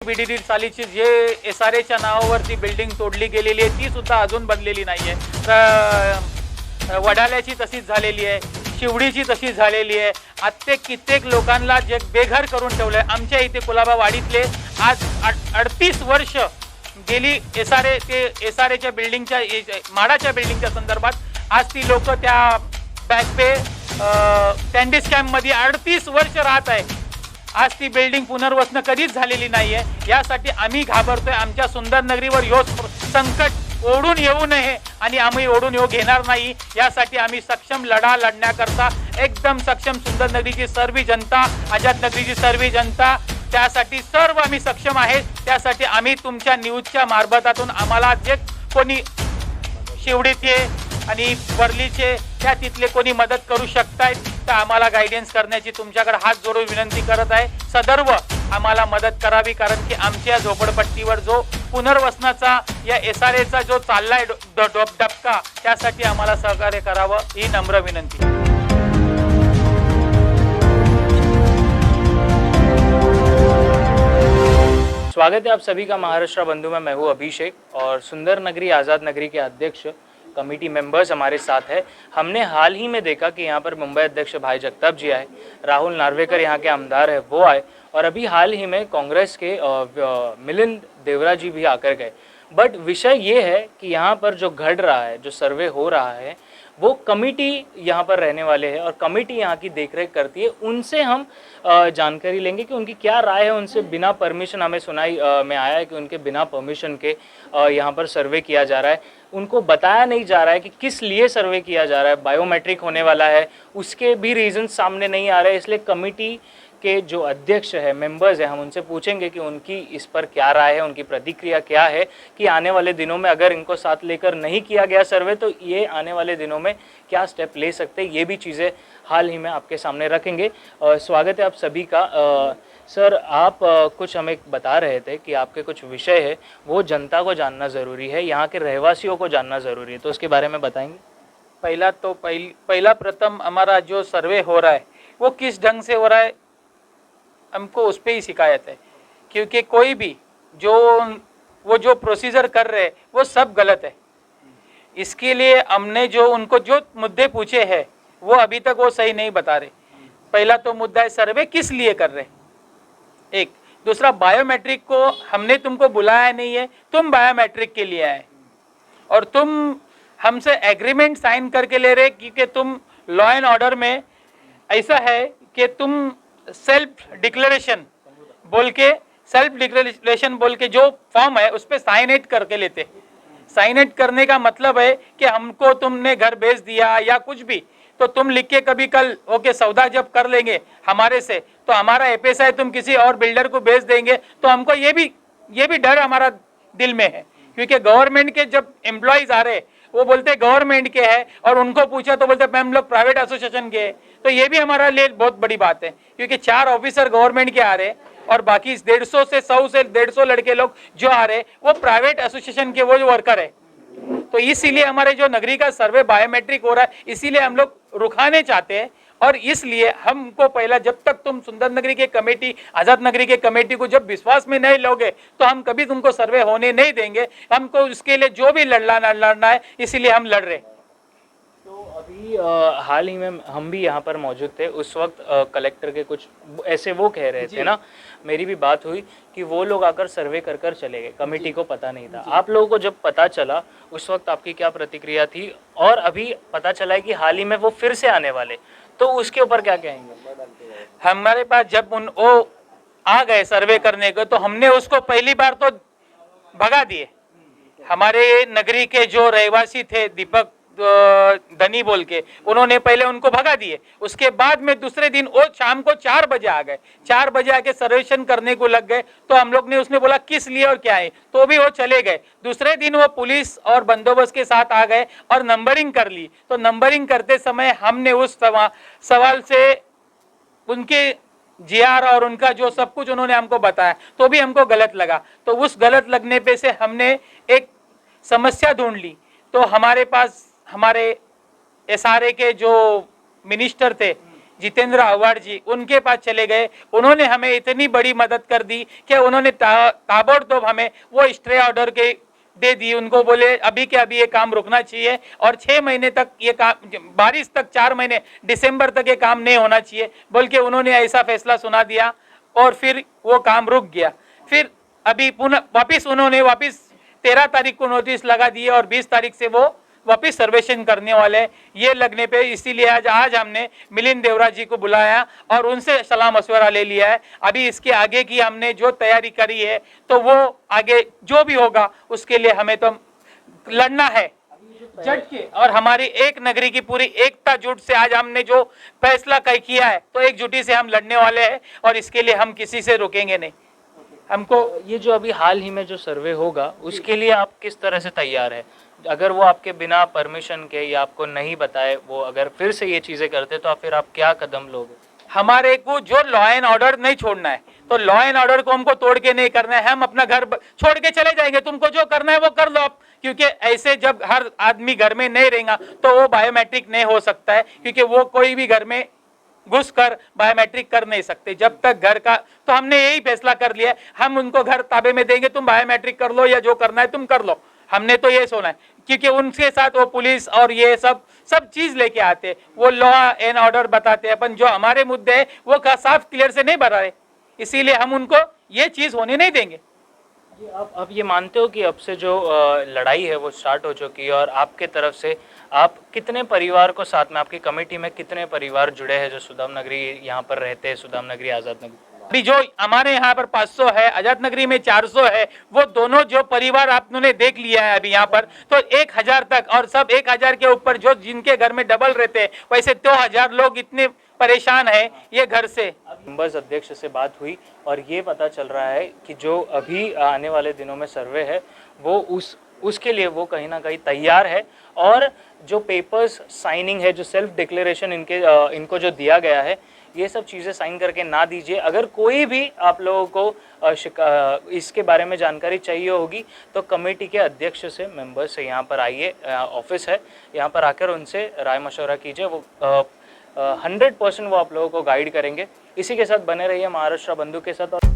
VDD सालीची जे एसआरएच्या नावावरती building तोडली गेलेली आहे ती सुद्धा अजून बनलेली नाहीये. वडाल्याची तशीच झालेली आहे, शिवडीची तशीच झालेली आहे. आत्ते कित्येक लोकांना जे बेघर करून ठेवलंय. आमच्या इथे कुलाबा वाडीतले आज 38 वर्ष गेली एसआरएच्या बिल्डिंगच्या माडाच्या बिल्डिंगच्या संदर्भात आज ती लोक त्या बॅकपे टेंडिस कॅम्पमध्ये 38 वर्ष राहत आहे. आज ती बिल्डिंग पुनर्वसन कधीच झालेली नाहीये. यासाठी आम्ही घाबरतोय. आमच्या सुंदर नगरीवर यो संकट ओढून येऊ नये आणि आम्ही ओढून येऊ घेणार नाही. यासाठी आम्ही सक्षम लढा लढण्याकरता एकदम सक्षम सुंदर नगरीची सर्व जनता, आझाद नगरीची सर्व जनता, त्यासाठी सर्व आम्ही सक्षम आहे. त्यासाठी आम्ही तुमच्या न्यूजच्या मार्फतातून आम्हाला जे कोणी शिवडीचे आणि वर्लीचे त्या तिथले कोणी मदत करू शकतायत तर आम्हाला गायडन्स करण्याची तुमच्याकडे हात जोडून विनंती करत आहे. सदर्व आम्हाला मदत करावी, कारण की आमच्या झोपडपट्टीवर जो पुनर्वसनाचा या एसआरएचा जो चाललाय डबका त्यासाठी आम्हाला सहकार्य करावं ही नम्र विनंती. स्वागत है आप सभी का महाराष्ट्र बंधु में। मैं हूँ अभिषेक और सुंदर नगरी आज़ाद नगरी के अध्यक्ष कमेटी मेंबर्स हमारे साथ है। हमने हाल ही में देखा कि यहाँ पर मुंबई अध्यक्ष भाई जगताप जी आए, राहुल नार्वेकर यहाँ के आमदार है वो आए, और अभी हाल ही में कांग्रेस के मिलिंद देवरा जी भी आकर गए। बट विषय ये है कि यहाँ पर जो घट रहा है, जो सर्वे हो रहा है, वो कमेटी यहाँ पर रहने वाले हैं और कमेटी यहाँ की देखरेख करती है। उनसे हम जानकारी लेंगे कि उनकी क्या राय है। उनसे बिना परमिशन हमें सुनाई में आया है कि उनके बिना परमिशन के यहाँ पर सर्वे किया जा रहा है। उनको बताया नहीं जा रहा है कि किस लिए सर्वे किया जा रहा है। बायोमेट्रिक होने वाला है, उसके भी रीजन सामने नहीं आ रहे। इसलिए कमेटी के जो अध्यक्ष है, मेंबर्स हैं, हम उनसे पूछेंगे कि उनकी इस पर क्या राय है, उनकी प्रतिक्रिया क्या है कि आने वाले दिनों में अगर इनको साथ लेकर नहीं किया गया सर्वे तो ये आने वाले दिनों में क्या स्टेप ले सकते हैं। ये भी चीज़ें हाल ही में आपके सामने रखेंगे। स्वागत है आप सभी का। सर, आप कुछ हमें बता रहे थे कि आपके कुछ विषय है वो जनता को जानना ज़रूरी है, यहाँ के रहवासियों को जानना ज़रूरी है, तो उसके बारे में बताएंगे। पहला प्रथम हमारा जो सर्वे हो रहा है वो किस ढंग से हो रहा है, हमको उस पर ही शिकायत है। क्योंकि कोई भी जो प्रोसीजर कर रहे हैं वो सब गलत है। इसके लिए हमने जो उनको जो मुद्दे पूछे हैं वो अभी तक वो सही नहीं बता रहे। पहला तो मुद्दा है सर्वे किस लिए कर रहे, एक। दूसरा, बायोमेट्रिक को हमने तुमको बुलाया नहीं है, तुम बायोमेट्रिक के लिए आए और तुम हमसे एग्रीमेंट साइन करके ले रहे, क्योंकि तुम लॉ एंड ऑर्डर में ऐसा है कि तुम सेल्फ डिक्लेरेशन बोल के जो फॉर्म है उस पर साइनेट करके लेते। साइनेट करने का मतलब है कि हमको तुमने घर बेच दिया या कुछ भी, तो तुम लिख के कभी कल ओके सौदा जब कर लेंगे हमारे से तो हमारा एफएसआई तुम किसी और बिल्डर को बेच देंगे, तो हमको ये भी डर हमारा दिल में है। क्योंकि गवर्नमेंट के जब एम्प्लॉयज आ रहे वो बोलते गवर्नमेंट के हैं और उनको पूछा तो बोलते हम लोग प्राइवेट एसोसिएशन के हैं। तो ये भी हमारा लिए बहुत बड़ी बात है, क्योंकि 4 ऑफिसर गवर्नमेंट के आ रहे और बाकी 150 से 100 से 150 लड़के लोग जो आ रहे वो प्राइवेट एसोसिएशन के वो जो वर्कर है। तो इसीलिए हमारे जो नगरी का सर्वे बायोमेट्रिक हो रहा है, इसीलिए हम लोग रुकाने चाहते हैं। और इसलिए हमको पहला, जब तक तुम सुंदर नगरी के कमेटी, आज़ाद नगरी के कमेटी को जब विश्वास में नहीं लोगे तो हम कभी तुमको सर्वे होने नहीं देंगे। हमको उसके लिए जो भी लड़ना है, इसीलिए हम लड़ रहे। तो अभी हाल ही में हम भी यहाँ पर मौजूद थे। उस वक्त कलेक्टर के कुछ ऐसे वो कह रहे थे ना, मेरी भी बात हुई कि वो लोग आकर सर्वे कर चले गए, कमेटी को पता नहीं था। आप लोगों को जब पता चला उस वक्त आपकी क्या प्रतिक्रिया थी, और अभी पता चला है कि हाल ही में वो फिर से आने वाले, तो उसके ऊपर क्या कहेंगे। हमारे पास जब वो आ गए सर्वे करने को तो हमने उसको पहली बार तो भगा दिए। हमारे नगरी के जो रहवासी थे दीपक धनी बोल के, उन्होंने पहले उनको भगा दिए। उसके बाद में दूसरे दिन वो शाम को 4 बजे आ गए। 4 बजे आके सर्वेक्षण करने को लग गए। तो हम लोग ने, उसने बोला किस लिए और क्या है, तो भी वो चले गए। दूसरे दिन वो पुलिस और बंदोबस्त के साथ आ गए और नंबरिंग कर ली। तो नंबरिंग करते समय हमने उस सवाल से उनके जीआर और उनका जो सब कुछ उन्होंने हमको बताया तो भी हमको गलत लगा। तो उस गलत लगने पे से हमने एक समस्या ढूंढ ली। तो हमारे पास हमारे एसआरए के जो मिनिस्टर थे जितेंद्र आव्हाड जी, उनके पास चले गए। उन्होंने हमें इतनी बड़ी मदद कर दी कि उन्होंने ताबड़तोड़ हमें वो स्टे ऑर्डर के दे दी। उनको बोले अभी के अभी ये काम रुकना चाहिए और 6 महीने तक ये काम, बारिश तक 4 महीने, दिसंबर तक ये काम नहीं होना चाहिए बोल के उन्होंने ऐसा फैसला सुना दिया और फिर वो काम रुक गया। फिर अभी पुनः वापिस उन्होंने 13 तारीख को नोटिस लगा दिए और 20 तारीख से वो वापिस सर्वेक्षण करने वाले। ये लगने पे इसीलिए आज हमने मिलिंद देवरा जी को बुलाया और उनसे सलाह मशवरा ले लिया है। अभी इसके आगे की हमने जो तैयारी करी है तो वो आगे जो भी होगा उसके लिए हमें तो लड़ना है जट के। और हमारी एक नगरी की पूरी एकता जुट से आज हमने जो फैसला किया है तो एकजुटी से हम लड़ने वाले हैं और इसके लिए हम किसी से रुकेंगे नहीं। हमको ये जो अभी हाल ही में जो सर्वे होगा उसके लिए आप किस तरह से तैयार है? अगर वो आपके बिना परमिशन के या आपको नहीं बताए वो अगर फिर से ये चीजें करते तो फिर आप क्या कदम लोगे? हमारे को जो लॉ एंड ऑर्डर नहीं छोड़ना है, तो लॉ एंड ऑर्डर को हमको तोड़ के नहीं करना है। हम अपना घर छोड़ के चले जाएंगे, तुमको जो करना है वो कर लो आप। क्योंकि ऐसे जब हर आदमी घर में नहीं रहेगा तो वो बायोमेट्रिक नहीं हो सकता है, क्योंकि वो कोई भी घर में घुस कर बायोमेट्रिक कर नहीं सकते जब तक घर का। तो हमने यही फैसला कर लिया, हम उनको घर ताबे में देंगे, तुम बायोमेट्रिक कर लो या जो करना है तुम कर लो। हमने तो ये सुना है, क्योंकि उनके साथ वो पुलिस और ये सब चीज लेके आते, वो लॉ एंड ऑर्डर बताते हैं, अपन जो हमारे मुद्दे है वो साफ क्लियर से नहीं बता रहे, इसीलिए हम उनको ये चीज होने नहीं देंगे। आप ये मानते हो कि अब से जो लड़ाई है वो स्टार्ट हो चुकी है और आपके तरफ से आप कितने परिवार को साथ में, आपकी कमेटी में कितने परिवार जुड़े हैं जो सुदाम नगरी यहाँ पर रहते हैं, सुदाम नगरी आज़ाद नगरी? अभी जो हमारे यहाँ पर 500 है, आजाद नगरी में 400 है, वो दोनों जो परिवार आपने देख लिया है अभी यहाँ पर, तो 1000 तक, और सब 1000 के ऊपर जो जिनके घर में डबल रहते हैं, वैसे 2000 लोग इतने परेशान है ये घर से। मेंबर्स अध्यक्ष से बात हुई और ये पता चल रहा है कि जो अभी आने वाले दिनों में सर्वे है वो उसके लिए वो कहीं ना कहीं तैयार है। और जो पेपर्स साइनिंग है, जो सेल्फ डिक्लेरेशन इनको जो दिया गया है, ये सब चीज़ें साइन करके ना दीजिए। अगर कोई भी आप लोगों को इसके बारे में जानकारी चाहिए होगी तो कमेटी के अध्यक्ष से, मेंबर्स से यहाँ पर आइए, ऑफिस है, यहाँ पर आकर उनसे राय मशवरा कीजिए। वो 100% वो आप लोगों को गाइड करेंगे। इसी के साथ बने रहिए महाराष्ट्र बंधु के साथ।